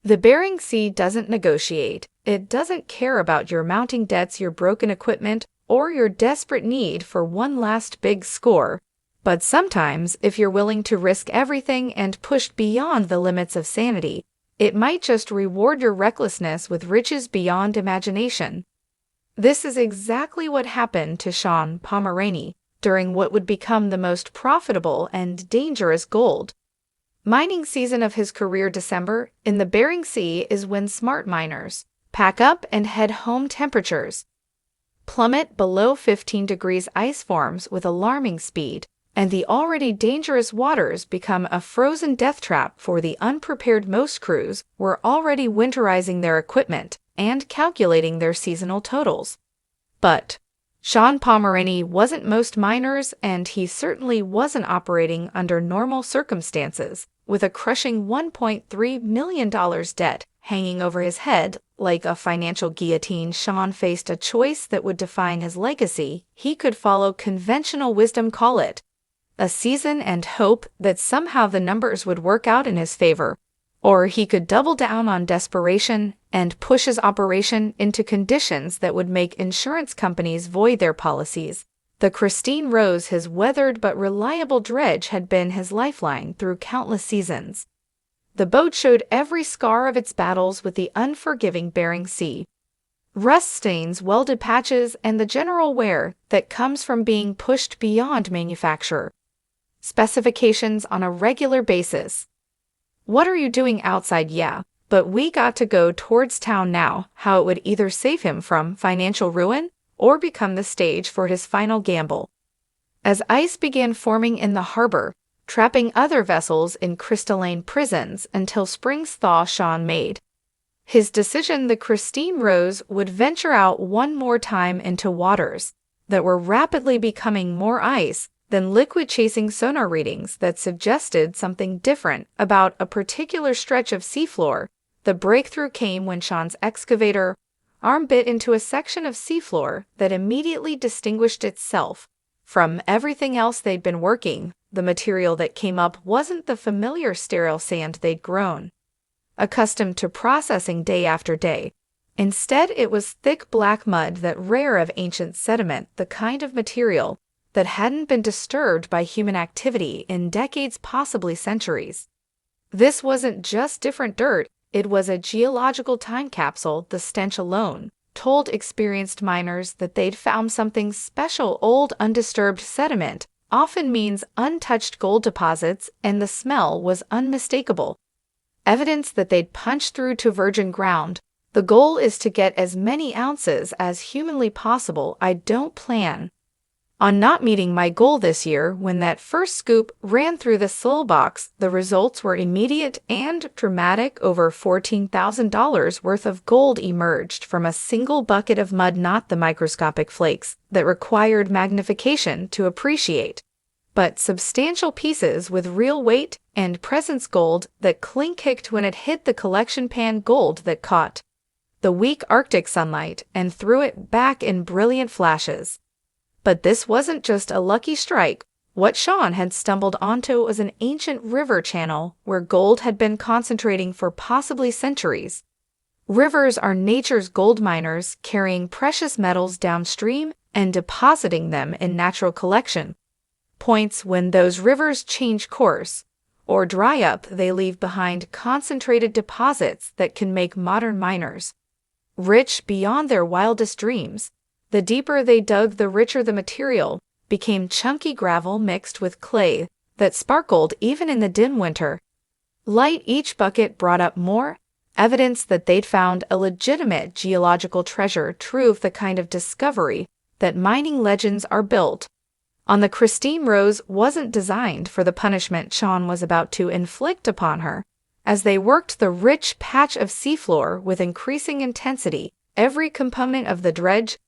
The Bering Sea doesn't negotiate. It doesn't care about your mounting debts, your broken equipment, or your desperate need for one last big score. But sometimes, if you're willing to risk everything and push beyond the limits of sanity, it might just reward your recklessness with riches beyond imagination. This is exactly what happened to Shawn during what would become the most profitable and dangerous gold mining season of his career. December in the Bering Sea is when smart miners pack up and head home. Temperatures plummet below 15 degrees, ice forms with alarming speed, and the already dangerous waters become a frozen death trap for the unprepared. Most crews were already winterizing their equipment and calculating their seasonal totals. But Shawn wasn't most miners, and he certainly wasn't operating under normal circumstances. With a crushing $1.3 million debt hanging over his head like a financial guillotine, Shawn faced a choice that would define his legacy. He could follow conventional wisdom, call it a season, and hope that somehow the numbers would work out in his favor. Or he could double down on desperation and push his operation into conditions that would make insurance companies void their policies. The Christine Rose, his weathered but reliable dredge, had been his lifeline through countless seasons. The boat showed every scar of its battles with the unforgiving Bering Sea. Rust stains, welded patches, and the general wear that comes from being pushed beyond manufacturer specifications on a regular basis. What are you doing outside? Yeah, but we got to go towards town now. How it would either save him from financial ruin or become the stage for his final gamble. As ice began forming in the harbor, trapping other vessels in crystalline prisons until spring's thaw, Shawn made his decision. The Christine Rose would venture out one more time into waters that were rapidly becoming more ice than liquid, chasing sonar readings that suggested something different about a particular stretch of seafloor. The breakthrough came when Shawn's excavator arm bit into a section of seafloor that immediately distinguished itself from everything else they'd been working. The material that came up wasn't the familiar sterile sand they'd grown accustomed to processing day after day. Instead, it was thick black mud, that rare of ancient sediment, the kind of material that hadn't been disturbed by human activity in decades, possibly centuries. This wasn't just different dirt, it was a geological time capsule. The stench alone told experienced miners that they'd found something special. Old, undisturbed sediment often means untouched gold deposits, and the smell was unmistakable. Evidence that they'd punched through to virgin ground. The goal is to get as many ounces as humanly possible. I don't plan on not meeting my goal this year. When that first scoop ran through the sill box, the results were immediate and dramatic. Over $14,000 worth of gold emerged from a single bucket of mud, not the microscopic flakes that required magnification to appreciate, but substantial pieces with real weight and presence. Gold that clink-kicked when it hit the collection pan, gold that caught the weak Arctic sunlight and threw it back in brilliant flashes. But this wasn't just a lucky strike. What Shawn had stumbled onto was an ancient river channel where gold had been concentrating for possibly centuries. Rivers are nature's gold miners, carrying precious metals downstream and depositing them in natural collection points. When those rivers change course or dry up, they leave behind concentrated deposits that can make modern miners rich beyond their wildest dreams. The deeper they dug, the richer the material became, chunky gravel mixed with clay that sparkled even in the dim winter light. Each bucket brought up more evidence that they'd found a legitimate geological treasure trove, the kind of discovery that mining legends are built on. The Christine Rose wasn't designed for the punishment Shawn was about to inflict upon her. As they worked the rich patch of seafloor with increasing intensity, every component of the dredge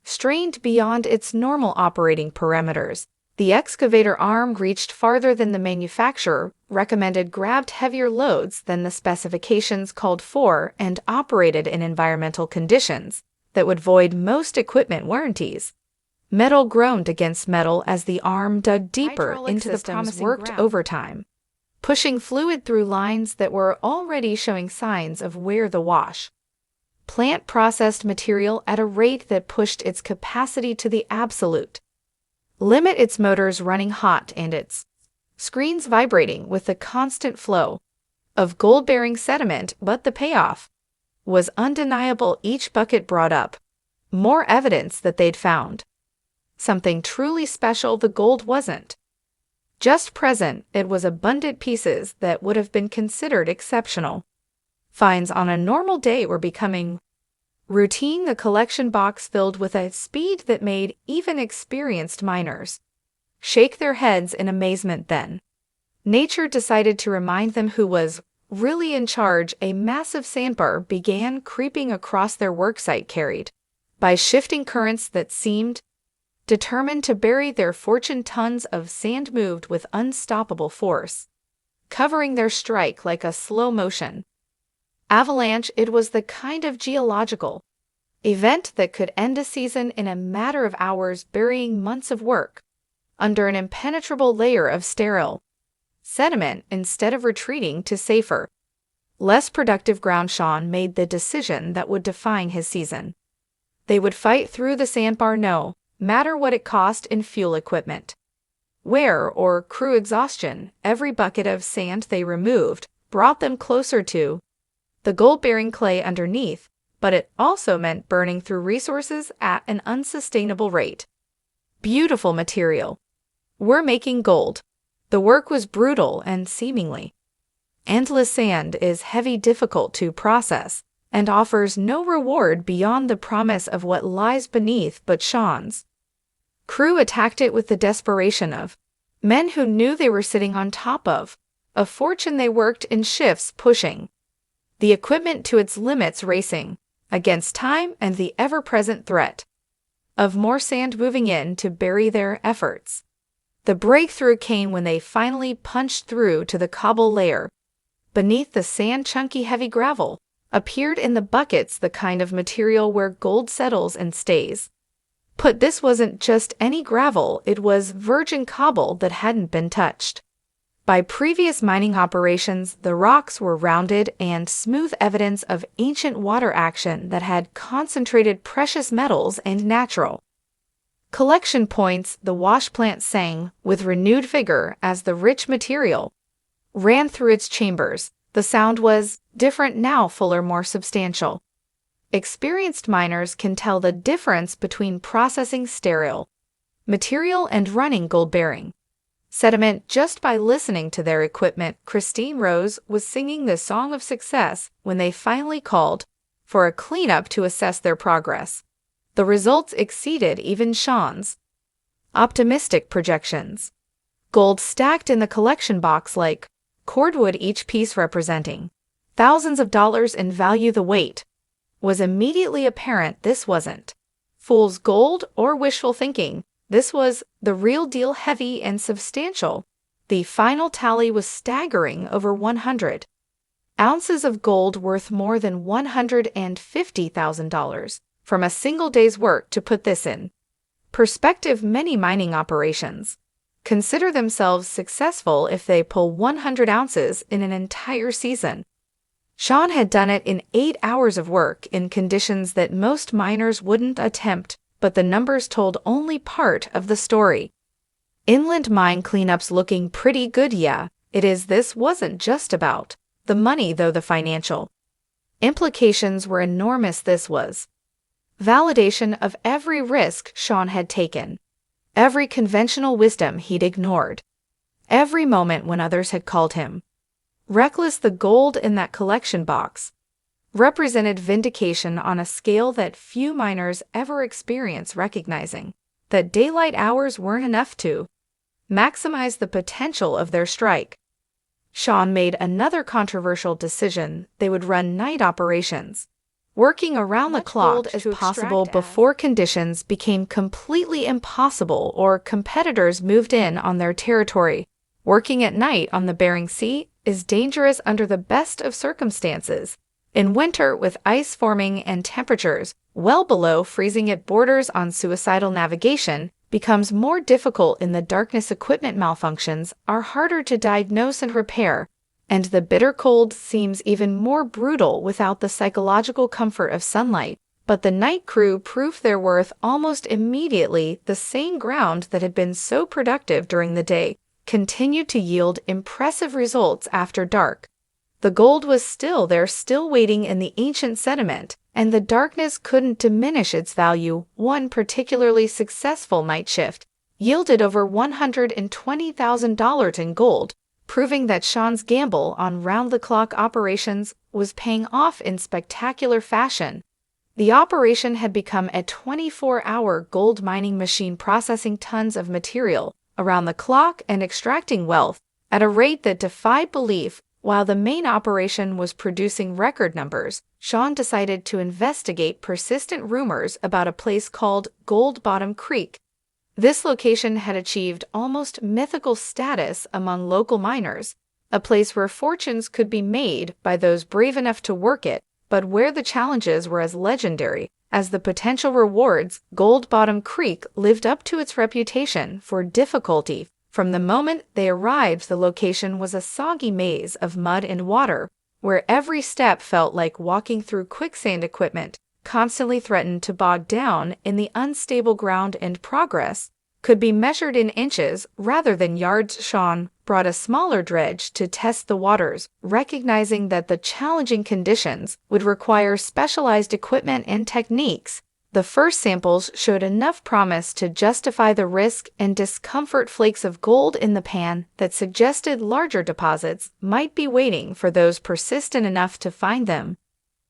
strained beyond its normal operating parameters. The excavator arm reached farther than the manufacturer recommended, grabbed heavier loads than the specifications called for, and operated in environmental conditions that would void most equipment warranties. Metal groaned against metal as the arm dug deeper into the promising worked overtime pushing fluid through lines that were already showing signs of wear. The wash plant processed material at a rate that pushed its capacity to the absolute limit, its motors running hot and its screens vibrating with the constant flow of gold-bearing sediment. But the payoff was undeniable. Each bucket brought up more evidence that they'd found something truly special. The gold wasn't just present, it was abundant. Pieces that would have been considered exceptional finds on a normal day were becoming routine. The collection box filled with a speed that made even experienced miners shake their heads in amazement. Then nature decided to remind them who was really in charge. A massive sandbar began creeping across their worksite, carried by shifting currents that seemed determined to bury their fortune. Tons of sand moved with unstoppable force, covering their strike like a slow-motion avalanche. It was the kind of geological event that could end a season in a matter of hours, burying months of work under an impenetrable layer of sterile sediment. Instead of retreating to safer, less productive ground, Shawn made the decision that would define his season. They would fight through the sandbar, no matter what it cost in fuel, equipment wear, or crew exhaustion. Every bucket of sand they removed brought them closer to the gold-bearing clay underneath, but it also meant burning through resources at an unsustainable rate. Beautiful material. We're making gold. The work was brutal and seemingly endless. Sand is heavy, difficult to process, and offers no reward beyond the promise of what lies beneath. But Shawn's crew attacked it with the desperation of men who knew they were sitting on top of a fortune. They worked in shifts, pushing the equipment to its limits, racing against time and the ever-present threat of more sand moving in to bury their efforts. The breakthrough came when they finally punched through to the cobble layer beneath the sand. Chunky, heavy gravel appeared in the buckets, the kind of material where gold settles and stays put. This wasn't just any gravel, it was virgin cobble that hadn't been touched by previous mining operations. The rocks were rounded and smooth, evidence of ancient water action that had concentrated precious metals and natural collection points. The wash plant sang with renewed vigor as the rich material ran through its chambers. The sound was different now, fuller, more substantial. Experienced miners can tell the difference between processing sterile material and running gold-bearing sediment just by listening to their equipment. Christine Rose was singing the song of success when they finally called for a cleanup to assess their progress. The results exceeded even Shawn's optimistic projections. Gold stacked in the collection box like cordwood, each piece representing thousands of dollars in value. The weight was immediately apparent. This wasn't fool's gold or wishful thinking. This was the real deal, heavy and substantial. The final tally was staggering: over 100 ounces of gold worth more than $150,000 from a single day's work. To put this in perspective, many mining operations consider themselves successful if they pull 100 ounces in an entire season. Shawn had done it in 8 hours of work in conditions that most miners wouldn't attempt. But the numbers told only part of the story. Inland mine cleanups looking pretty good, yeah, it is. This wasn't just about the money, though. The financial implications were enormous. This was validation of every risk Shawn had taken, every conventional wisdom he'd ignored, every moment when others had called him reckless. The gold in that collection box represented vindication on a scale that few miners ever experience, recognizing that daylight hours weren't enough to maximize the potential of their strike. Shawn made another controversial decision. They would run night operations, working around the clock as possible before conditions became completely impossible or competitors moved in on their territory. Working at night on the Bering Sea is dangerous under the best of circumstances. In winter, with ice forming and temperatures well below freezing, it borders on suicidal. Navigation becomes more difficult in the darkness. Equipment malfunctions are harder to diagnose and repair, and the bitter cold seems even more brutal without the psychological comfort of sunlight. But the night crew proved their worth almost immediately. The same ground that had been so productive during the day continued to yield impressive results after dark. The gold was still there, still waiting in the ancient sediment, and the darkness couldn't diminish its value. One particularly successful night shift yielded over $120,000 in gold, proving that Shawn's gamble on round-the-clock operations was paying off in spectacular fashion. The operation had become a 24-hour gold mining machine, processing tons of material around the clock and extracting wealth at a rate that defied belief. While the main operation was producing record numbers, Shawn decided to investigate persistent rumors about a place called Gold Bottom Creek. This location had achieved almost mythical status among local miners, a place where fortunes could be made by those brave enough to work it, but where the challenges were as legendary as the potential rewards. Gold Bottom Creek lived up to its reputation for difficulty. From the moment they arrived, the location was a soggy maze of mud and water, where every step felt like walking through quicksand. Equipment constantly threatened to bog down in the unstable ground, and progress could be measured in inches rather than yards. Shawn brought a smaller dredge to test the waters, recognizing that the challenging conditions would require specialized equipment and techniques. The first samples showed enough promise to justify the risk and discomfort. Flakes of gold in the pan that suggested larger deposits might be waiting for those persistent enough to find them.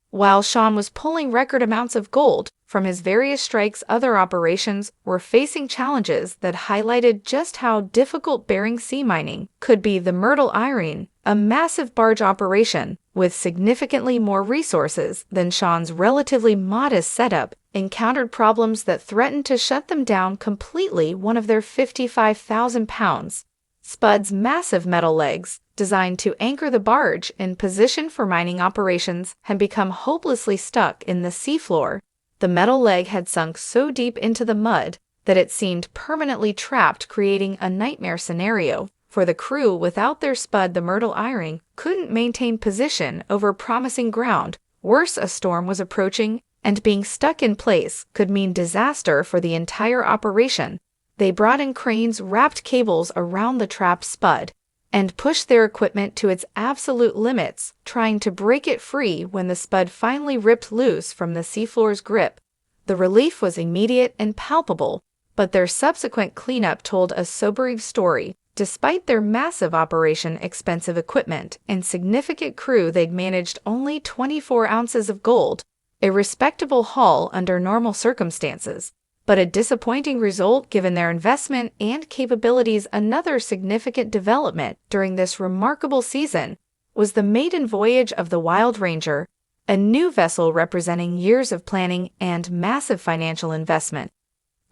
While Shawn was pulling record amounts of gold from his various strikes, other operations were facing challenges that highlighted just how difficult Bering Sea mining could be. The Myrtle Irene, a massive barge operation with significantly more resources than Shawn's relatively modest setup, encountered problems that threatened to shut them down completely. One of their 55,000-pound Spud's massive metal legs, designed to anchor the barge in position for mining operations, had become hopelessly stuck in the seafloor. The metal leg had sunk so deep into the mud that it seemed permanently trapped, creating a nightmare scenario for the crew. Without their spud, the Myrtle Irene couldn't maintain position over promising ground. Worse, a storm was approaching, and being stuck in place could mean disaster for the entire operation. They brought in cranes, wrapped cables around the trapped spud, and pushed their equipment to its absolute limits, trying to break it free. When the spud finally ripped loose from the seafloor's grip, the relief was immediate and palpable, but their subsequent cleanup told a sobering story. Despite their massive operation, expensive equipment, and significant crew, they'd managed only 24 ounces of gold, a respectable haul under normal circumstances, but a disappointing result given their investment and capabilities. Another significant development during this remarkable season was the maiden voyage of the Wild Ranger, a new vessel representing years of planning and massive financial investment.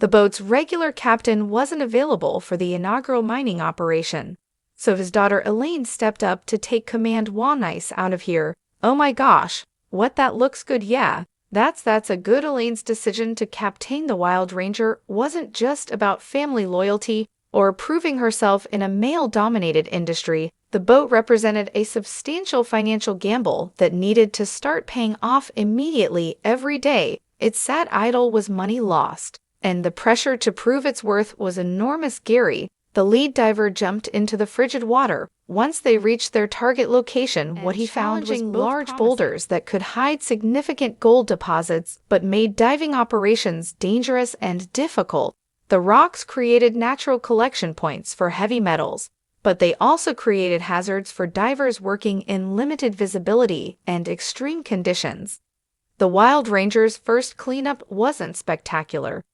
The boat's regular captain wasn't available for the inaugural mining operation, so his daughter Elaine stepped up to take command. "Nice out of here. Oh my gosh, what, that looks good? Yeah, that's a good." Elaine's decision to captain the Wild Ranger wasn't just about family loyalty or proving herself in a male-dominated industry. The boat represented a substantial financial gamble that needed to start paying off immediately. Every day it sat idle was money lost, and the pressure to prove its worth was enormous. Gary, the lead diver, jumped into the frigid water. Once they reached their target location, what he found was large boulders that could hide significant gold deposits but made diving operations dangerous and difficult. The rocks created natural collection points for heavy metals, but they also created hazards for divers working in limited visibility and extreme conditions. The Wild Ranger's first cleanup wasn't spectacular,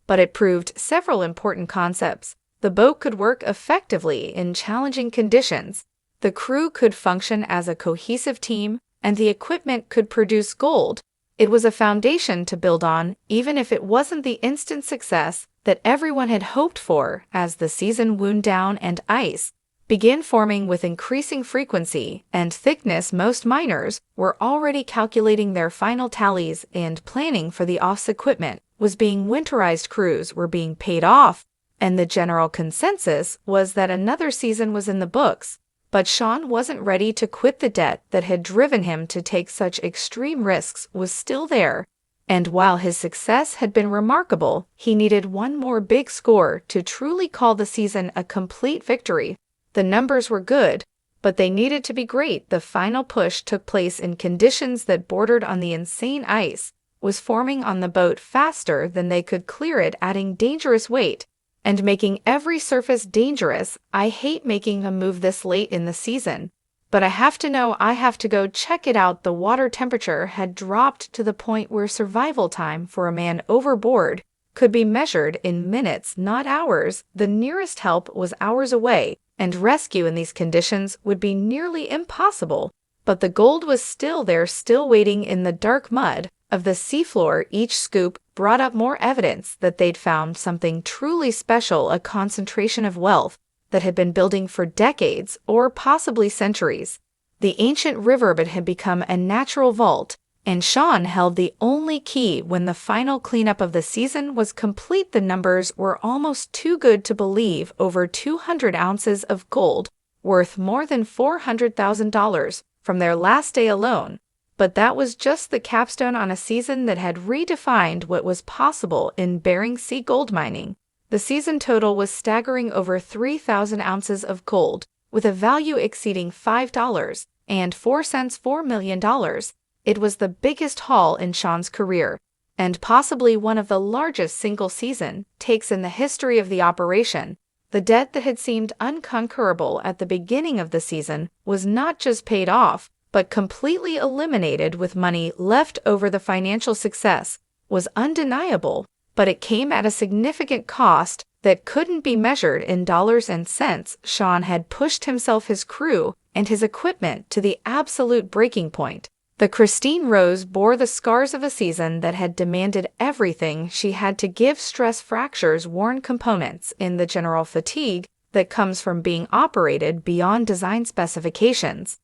but it proved several important concepts. The boat could work effectively in challenging conditions, the crew could function as a cohesive team, and the equipment could produce gold. It was a foundation to build on, even if it wasn't the instant success that everyone had hoped for. As the season wound down and ice began forming with increasing frequency and thickness, most miners were already calculating their final tallies and planning for the off's equipment was being winterized crews were being paid off, and the general consensus was that another season was in the books. But Shawn wasn't ready to quit. The debt that had driven him to take such extreme risks was still there, and while his success had been remarkable, he needed one more big score to truly call the season a complete victory. The numbers were good, but they needed to be great. The final push took place in conditions that bordered on the insane. Ice was forming on the boat faster than they could clear it, adding dangerous weight and making every surface dangerous. I hate making a move this late in the season, but I have to know. I have to go check it out. The water temperature had dropped to the point where survival time for a man overboard could be measured in minutes, not hours. The nearest help was hours away, and rescue in these conditions would be nearly impossible. But the gold was still there, still waiting in the dark mud of the seafloor. Each scoop brought up more evidence that they'd found something truly special, a concentration of wealth that had been building for decades or possibly centuries. The ancient riverbed had become a natural vault, and Shawn held the only key. When the final cleanup of the season was complete, the numbers were almost too good to believe. Over 200 ounces of gold, worth more than $400,000 from their last day alone. But that was just the capstone on a season that had redefined what was possible in Bering Sea gold mining. The season total was staggering: over 3,000 ounces of gold, with a value exceeding $5.04 $4 million. It was the biggest haul in Shawn's career, and possibly one of the largest single-season takes in the history of the operation. The debt that had seemed unconquerable at the beginning of the season was not just paid off, but completely eliminated with money left over. The financial success was undeniable, but it came at a significant cost that couldn't be measured in dollars and cents. Shawn had pushed himself, his crew, and his equipment to the absolute breaking point. The Christine Rose bore the scars of a season that had demanded everything she had to give: stress, fractures, worn components, and the general fatigue that comes from being operated beyond design specifications.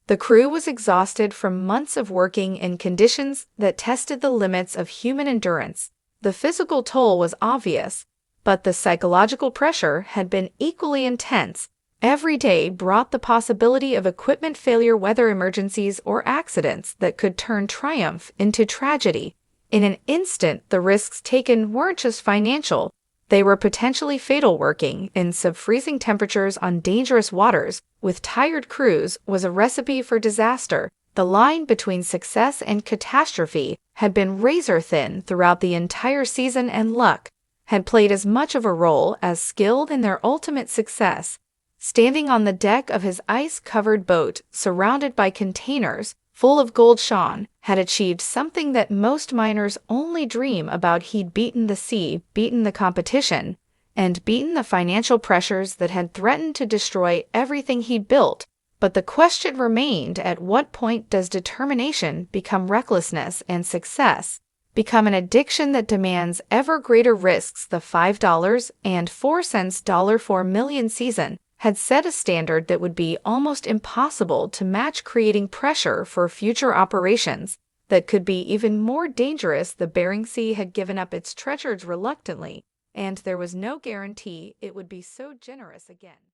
The crew was exhausted from months of working in conditions that tested the limits of human endurance. The physical toll was obvious, but the psychological pressure had been equally intense. Every day brought the possibility of equipment failure, weather emergencies, or accidents that could turn triumph into tragedy. In an instant, the risks taken weren't just financial. They were potentially fatal. Working in sub-freezing temperatures on dangerous waters with tired crews was a recipe for disaster. The line between success and catastrophe had been razor thin throughout the entire season, and luck had played as much of a role as skill in their ultimate success. Standing on the deck of his ice-covered boat, surrounded by containers full of gold, Shawn had achieved something that most miners only dream about. He'd beaten the sea, beaten the competition, and beaten the financial pressures that had threatened to destroy everything he'd built. But the question remained: at what point does determination become recklessness and success become an addiction that demands ever greater risks? The $5.04 $4 million season had set a standard that would be almost impossible to match, creating pressure for future operations that could be even more dangerous. The Bering Sea had given up its treasures reluctantly, and there was no guarantee it would be so generous again.